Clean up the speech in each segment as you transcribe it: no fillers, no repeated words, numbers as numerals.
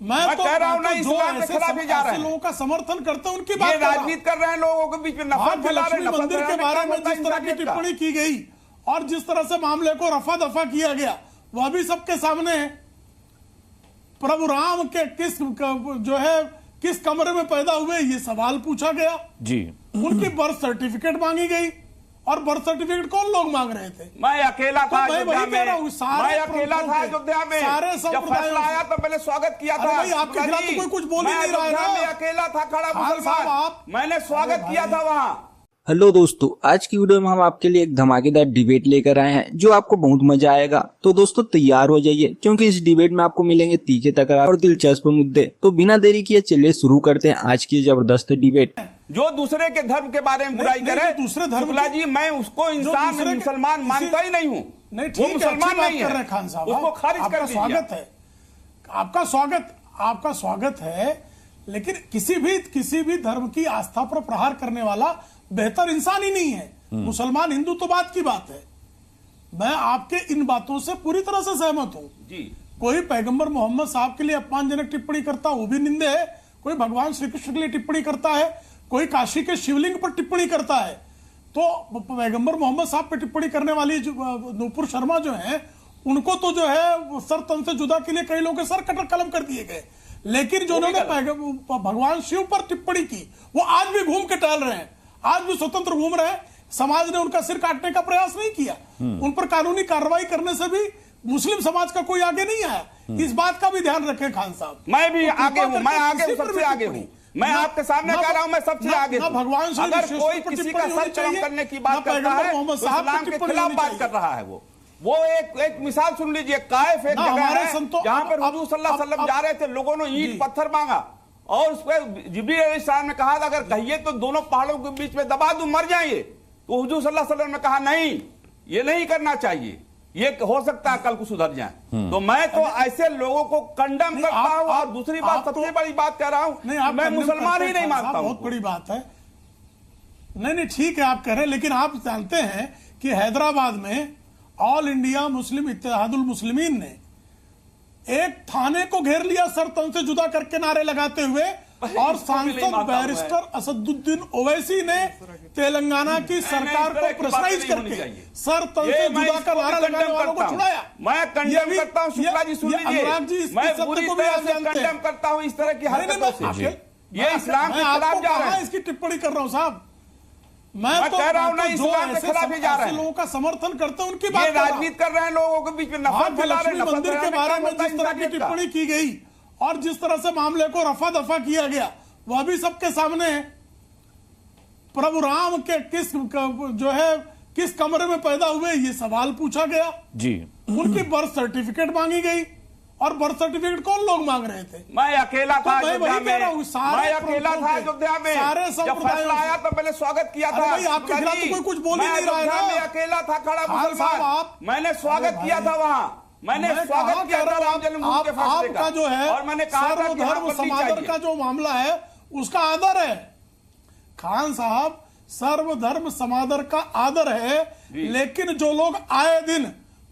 मैं कह रहा हूँ ना, इस्लाम के खिलाफ ही जा रहे हैं। लोगों का समर्थन करते हैं, उनकी बात राजनीति कर रहे हैं, लोगों के बीच में नफरत फैला रहे हैं। मंदिर के बारे में जिस तरह की टिप्पणी की गई और जिस तरह से मामले को रफा दफा किया गया, वह भी सबके सामने है। प्रभु राम के किस कमरे में पैदा हुए, ये सवाल पूछा गया जी। उनकी बर्थ सर्टिफिकेट मांगी गई, और बर्थ सर्टिफिकेट कौन लोग मांग रहे थे? मैं अकेला था अयोध्या में, मैं अकेला था अयोध्या में, सारे जब फैसला आया तो मैंने स्वागत किया था। आपके खिलाफ तो कोई कुछ बोल ही नहीं रहा है। मैं अकेला था खड़ा मुसलमान, मैंने स्वागत किया था वहां। हेलो दोस्तों, आज की वीडियो में हम आपके लिए एक धमाकेदार डिबेट लेकर आए हैं जो आपको बहुत मजा आएगा। तो दोस्तों तैयार हो जाइए, क्योंकि इस डिबेट में आपको मिलेंगे तीखे तकरार और दिलचस्प मुद्दे। तो बिना देरी किए चलिए शुरू करते हैं आज की जबरदस्त डिबेट। जो दूसरे के धर्म के बारे में बुराई करे, दूसरे धर्म शुक्ला जी, मैं उसको इंसान मुसलमान मानता ही नहीं हूँ। वो मुसलमान नहीं है, खान साहब उसको खारिज कर दीजिए। स्वागत है, आपका स्वागत है, लेकिन किसी भी धर्म की आस्था पर प्रहार करने वाला बेहतर इंसान ही नहीं है। मुसलमान हिंदू तो बात की बात है। मैं आपके इन बातों से पूरी तरह से सहमत हूं जी। कोई पैगंबर मोहम्मद साहब के लिए अपमानजनक टिप्पणी करता, वो भी निंदे है। कोई भगवान श्री कृष्ण के लिए टिप्पणी करता है, कोई काशी के शिवलिंग पर टिप्पणी करता है, तो पैगंबर मोहम्मद साहब पर टिप्पणी करने वाली नूपुर शर्मा जो है, उनको तो जो है सर तन से जुदा के लिए कई लोगों के सर कटर कलम कर दिए गए। लेकिन जो उन्होंने भगवान शिव पर टिप्पणी की, वो आज भी घूम के टहल रहे हैं, आज भी स्वतंत्र घूम रहे हैं। समाज ने उनका सिर काटने का प्रयास नहीं किया। उन पर कानूनी कार्रवाई करने से भी मुस्लिम समाज का कोई आगे नहीं आया। इस बात का भी ध्यान रखें खान साहब। मैं भी आगे हूं, मैं आगे सबसे आगे हूं। मैं आपके सामने कह रहा हूं, मैं सबसे आगे हूं। भगवान अगर कोई किसी का सर कलम करने की बात करता है, इस्लाम के खिलाफ बात कर रहा है। वो एक मिसाल सुन लीजिए। कायफ एक जगह है जहां पर हुजूर सल्लल्लाहु अलैहि वसल्लम जा रहे थे, लोगों ने ईंट पत्थर मांगा और उस पर जिब्रील अलैहिस्सलाम ने कहा अगर कहिए तो दोनों पहाड़ों के बीच में दबा दूं, मर जाएंगे। तो हुजूर सल्लल्लाहु अलैहि वसल्लम ने कहा नहीं, ये नहीं करना चाहिए, ये हो सकता है कल को सुधर जाए। तो मैं तो ऐसे लोगों को कंडम करता हूं। और दूसरी बात, सबसे बड़ी बात कह रहा हूं, मैं मुसलमान ही नहीं मानता हूं। बहुत बड़ी बात है। नहीं ठीक है आप कह रहे हैं, लेकिन आप जानते हैं कि हैदराबाद में all India Muslim Ittehadul Muslimeen ने एक थाने को घेर लिया सर तन से जुदा करके नारे लगाते हुए, और सांसद बैरिस्टर असदुद्दीन ओवैसी ने तेलंगाना की सरकार को प्रेशराइज करके सर तन से जुदा का नारा लगाने वालों को छुड़ाया। मैं कंडेम करता हूं। शुक्ला जी सुन लीजिए, मैं पूरी तरह से कंडेम करता हूं इस तरह की हरकतों से। ये इस्लाम के खिलाफ जा रहा है। इसकी टिप्पणी कर रहा हूं साहब। मैं तो कह रहा हूं ना, इस्लाम के खिलाफ ही जा रहे हैं। लोगों का समर्थन करते हैं, उनकी बात राजनीति कर रहे हैं, लोगों के बीच में नफरत फैला रहे हैं। मंदिर के बारे में जिस तरह की टिप्पणी की गई और जिस तरह से मामले को रफा दफा किया गया, वह भी सबके सामने है। प्रभु राम के किस कमरे में पैदा हुए, ये सवाल पूछा गया जी। उनकी बर्थ सर्टिफिकेट मांगी गई, और बर्थ सर्टिफिकेट कौन लोग मांग रहे थे? मैं अकेला था अयोध्या में, मैं अकेला था अयोध्या में, जब फैसला आया तो मैंने स्वागत किया था। आपके खिलाफ तो कोई कुछ बोल ही नहीं रहा है। मैं अकेला था खड़ा मुसलमान, मैंने स्वागत किया था वहां, मैंने स्वागत किया था राम जन्मभूमि के फैसले का। जो है और मैंने कहा था कि सर्वधर्म समादर का जो मामला है उसका आदर है खान साहब, सर्वधर्म समादर का आदर है। लेकिन जो लोग आए दिन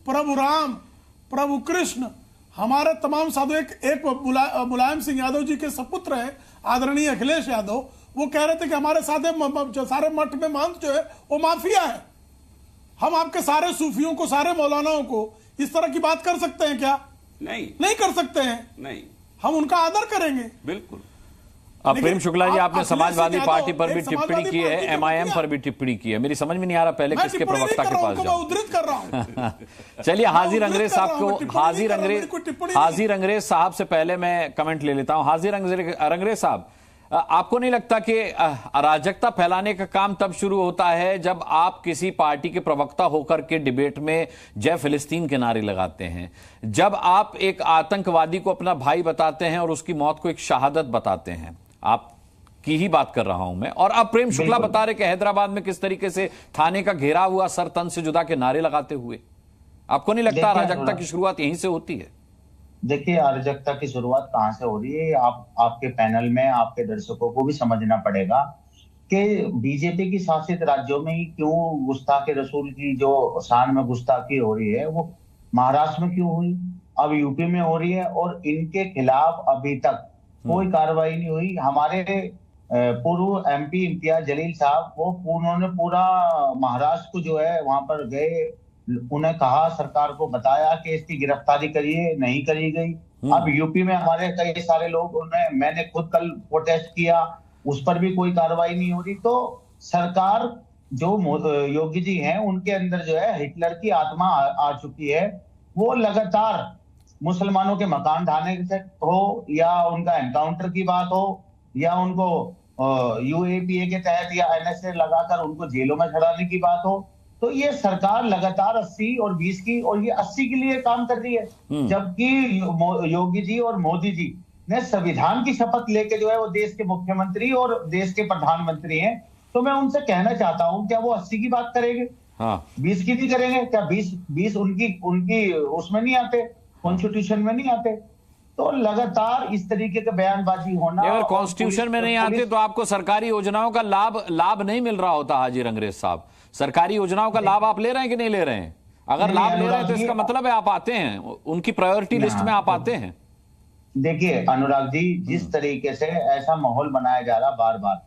प्रभु राम, प्रभु कृष्ण, हमारे तमाम साधु, एक मुलायम सिंह यादव जी के सपुत्र हैं आदरणीय अखिलेश यादव, वो कह रहे थे कि हमारे सारे मठ में महंत जो है वो माफिया है। हम आपके सारे सूफियों को, सारे मौलानाओं को इस तरह की बात कर सकते हैं क्या? नहीं कर सकते हैं। नहीं, हम उनका आदर करेंगे बिल्कुल। प्रेम शुक्ला जी, आपने समाजवादी पार्टी पर भी टिप्पणी की है, एमआईएम पर भी टिप्पणी की है। मेरी समझ में नहीं आ रहा पहले किसके प्रवक्ता के पास जाऊं। उद्धृत कर रहा हूं। चलिए हाजिर अंग्रेज साहब को, हाजिर अंग्रेज साहब से पहले मैं कमेंट ले लेता हूं। हाजिर अंग्रेज साहब, आपको नहीं लगता कि अराजकता फैलाने का काम तब शुरू होता है जब आप किसी पार्टी के प्रवक्ता होकर के डिबेट में जय फिलिस्तीन के नारे लगाते हैं, जब आप एक आतंकवादी को अपना भाई बताते हैं और उसकी मौत को एक शहादत बताते हैं? आप की ही बात कर रहा हूं मैं। और अब प्रेम शुक्ला बता रहे कि हैदराबाद में किस तरीके से थाने का घेराव हुआ सर तन से जुदा के नारे लगाते हुए। आपको नहीं लगता अराजकता की शुरुआत यहीं से होती है? देखिए, अराजकता की शुरुआत कहां से हो रही है, आपके पैनल में आपके दर्शकों को भी समझना पड़ेगा कि बीजेपी की शासित राज्यों में ही क्यों गुस्ताखी रसूल की जो शान में गुस्ताखी हो रही है, वो महाराष्ट्र में क्यों हुई, अब यूपी में हो रही है और इनके खिलाफ अभी तक कोई कार्रवाई नहीं हुई। हमारे पूर्व एमपी इम्तियाज जलील साहब उन्होंने पूरा महाराष्ट्र को जो है वहां पर गए, उन्हें कहा, सरकार को बताया कि इसकी गिरफ्तारी करिए, नहीं करी गई। अब यूपी में हमारे कई सारे लोग, मैंने खुद कल प्रोटेस्ट किया, उस पर भी कोई कार्रवाई नहीं हो रही। तो सरकार जो योगी जी हैं उनके अंदर जो है हिटलर की आत्मा आ चुकी है। वो लगातार मुसलमानों के मकान ढाने से हो या उनका एनकाउंटर की बात हो या उनको यूएपीए के तहत या एनएसए लगाकर उनको जेलों में चढ़ाने की बात हो, तो ये सरकार लगातार 80 और 20 की और ये 80 के लिए काम कर रही है। जबकि योगी जी और मोदी जी ने संविधान की शपथ लेके जो है वो देश के मुख्यमंत्री और देश के प्रधानमंत्री हैं। तो मैं उनसे कहना चाहता हूं, क्या वो 80 की बात करेंगे? हाँ। 20 की नहीं करेंगे क्या? 20 उनकी उसमें नहीं आते, कॉन्स्टिट्यूशन में नहीं आते। तो लगातार इस तरीके का बयानबाजी होना, अगर कॉन्स्टिट्यूशन में नहीं आते तो आपको सरकारी योजनाओं का लाभ नहीं मिल रहा होता। हाजी रंगरेज साहब, सरकारी योजनाओं का लाभ आप ले रहे हैं कि नहीं ले रहे हैं? अगर लाभ ले रहे हैं तो इसका मतलब है आप आते हैं, उनकी प्रायोरिटी लिस्ट में आप आते हैं। देखिए अनुराग जी, जिस तरीके से ऐसा माहौल बनाया जा रहा बार बार,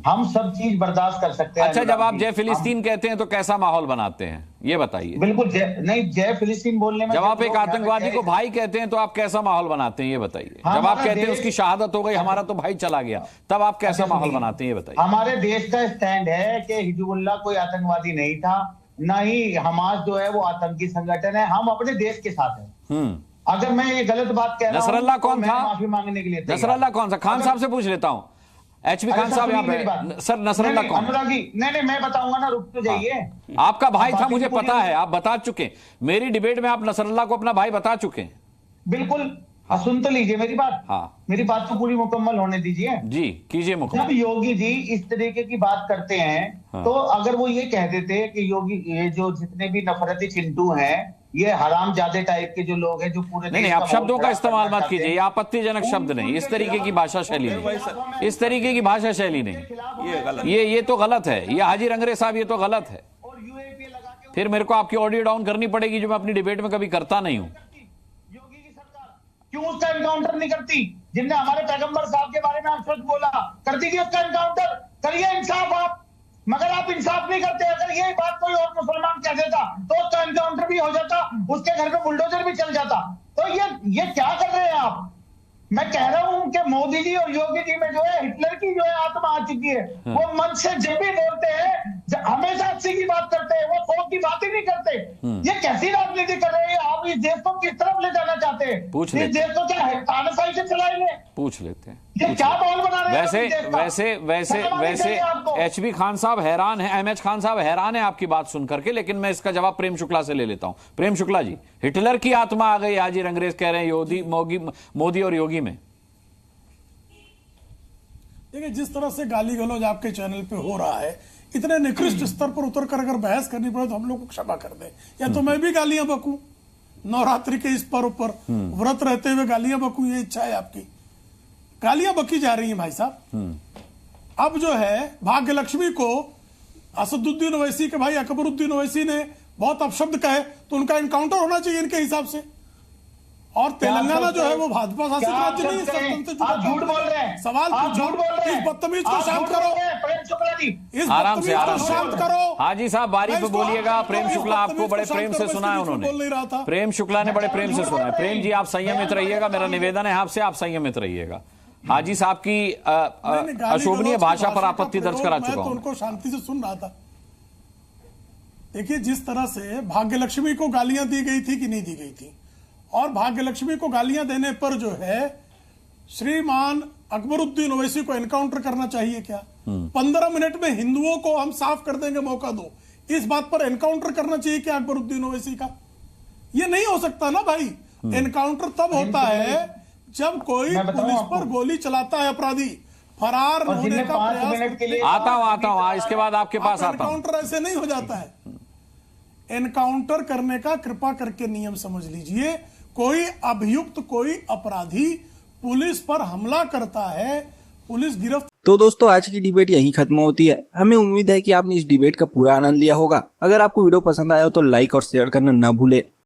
हम सब चीज बर्दाश्त कर सकते हैं। अच्छा, जब आप जय फिलिस्तीन कहते हैं तो कैसा माहौल बनाते हैं ये बताइए। बिल्कुल जय फिलिस्तीन बोलने में, जब आप एक आतंकवादी को भाई कहते हैं तो आप कैसा माहौल बनाते हैं ये बताइए। जब आप कहते हैं उसकी शहादत हो गई, हमारा तो भाई चला गया, तब आप कैसा माहौल बनाते हैं ये बताइए। हमारे देश का स्टैंड है कि हिजबुल्लाह कोई आतंकवादी नहीं था, ना ही हमास जो है वो आतंकी संगठन है। हम अपने देश के साथ हैं। अगर मैं ये गलत बात कह रहा हूं, नसरल्लाह कौन था? माफी मांगने के लिए नसरल्लाह कौन सा? खान साहब से पूछ लेता हूं। एचपी खान साहब यहाँ पे। सर नसरल्लाह कौन? अनुराग जी, नहीं मैं बताऊंगा ना, रुक तो जाइए। आपका भाई था मुझे पता है, आप बता चुके। मेरी डिबेट में आप नसरल्लाह को अपना भाई बता चुके हैं। बिल्कुल, सुन तो लीजिए मेरी बात। हाँ, मेरी बात तो पूरी मुकम्मल होने दीजिए। जी कीजिए मुकम्मल। जब योगी जी इस तरीके की बात करते हैं तो अगर वो ये कह देते कि योगी, ये जो जितने भी नफरती चिंटू हैं, ये हरामजादे टाइप के जो लोग हैं जो पूरे नहीं, आप शब्दों का इस्तेमाल मत कीजिए, ये आपत्तिजनक शब्द नहीं, इस तरीके की भाषा शैली नहीं, इस तरीके की भाषा शैली नहीं, ये तो गलत है। ये हाजी रंगरेज साहब, ये तो गलत है। फिर मेरे को आपकी ऑडियो डाउन करनी पड़ेगी, जो मैं अपनी डिबेट में कभी करता नहीं हूं। योगी की सरकार क्यों उसका एनकाउंटर नहीं करती? जिनने हमारे पैगंबर साहब के बारे में आप बोला, कर दीजिए उसका एनकाउंटर, करिए इंसाफ आप। मगर आप इंसाफ नहीं करते। अगर यही बात कोई और मुसलमान कह देता तो उसका एनकाउंटर भी हो जाता, उसके घर पे बुलडोजर भी चल जाता। तो ये क्या कर रहे हैं आप? मैं कह रहा हूं कि मोदी जी और योगी जी में जो है हिटलर की जो है आत्मा आ चुकी है। वो मन से जब भी बोलते हैं हमेशा 80 की बात करते हैं, वो 100 की बात ही नहीं करते। ये कैसी राजनीति कर रहे हैं आप? इस देश को किस तरफ ले जाना चाहते हैं? इस देश को क्या है तानाशाही से चलाएंगे? पूछ लेते हैं। ये क्या माहौल बना रहे हैं? वैसे एचबी खान साहब हैरान है, एमएच खान साहब हैरान है आपकी बात सुन करके, लेकिन मैं इसका जवाब प्रेम शुक्ला से ले लेता हूं। प्रेम शुक्ला जी, हिटलर की आत्मा आ गई, हाजी रंगरेज कह रहे हैं मोदी और योगी में। देखिए, जिस तरह से गाली गलौज आपके चैनल पे हो रहा है, इतने निकृष्ट स्तर पर उतर कर अगर बहस करनी पड़े तो हम लोग को क्षमा कर दें, या तो मैं भी गालियां बकूं नवरात्रि के इस पर्व पर, व्रत रहते हुए गालियां बकूं, ये इच्छा है आपकी? गालियां बकी जा रही हैं भाई साहब। अब जो है भाग्य लक्ष्मी को असदुद्दीन ओवैसी के भाई अकबरुद्दीन ओवैसी ने बहुत अपशब्द कहे तो उनका एनकाउंटर होना चाहिए इनके हिसाब से। और तेलंगाना जो है वो भाजपा शासित राज्य नहीं है। आप झूठ बोल रहे हैं। सवाल पूछो, इस बदतमीज को शांत करो, इस आराम से शांत करो। हाजी साहब बारी पे बोलिएगा। प्रेम शुक्ला आपको बड़े प्रेम से सुना है उन्होंने, प्रेम शुक्ला ने बड़े प्रेम से सुना है। प्रेम जी आप संयमित रहिएगा, मेरा निवेदन है आपसे, आप संयमित रहिएगा। हाजी साहब की अशोभनीय भाषा पर आपत्ति दर्ज करा चुका हूं। उनको शांति से सुन रहा था। देखिए, जिस तरह से भाग्य लक्ष्मी को गालियां दी गई थी कि नहीं दी गई थी, और भाग्य लक्ष्मी को गालियां देने पर जो है श्रीमान अकबरुद्दीन ओवैसी को एनकाउंटर करना चाहिए क्या? 15 मिनट में हिंदुओं को हम साफ कर देंगे, मौका दो, इस बात पर एनकाउंटर करना चाहिए क्या अकबरुद्दीन ओवैसी का? ये नहीं हो सकता ना भाई। एनकाउंटर तब होता है जब कोई पुलिस पर गोली चलाता है, अपराधी फरार होने का प्रयास। आता हूं इसके बाद आपके पास आता हूं। एनकाउंटर ऐसे नहीं हो जाता है। एनकाउंटर करने का कृपा करके नियम समझ लीजिए। कोई अभियुक्त, कोई अपराधी पुलिस पर हमला करता है, पुलिस गिरफ्त। तो दोस्तों, आज की डिबेट यहीं खत्म होती है। हमें उम्मीद है कि आपने इस डिबेट का पूरा आनंद लिया होगा। अगर आपको वीडियो पसंद आया हो तो लाइक और शेयर करना ना भूले।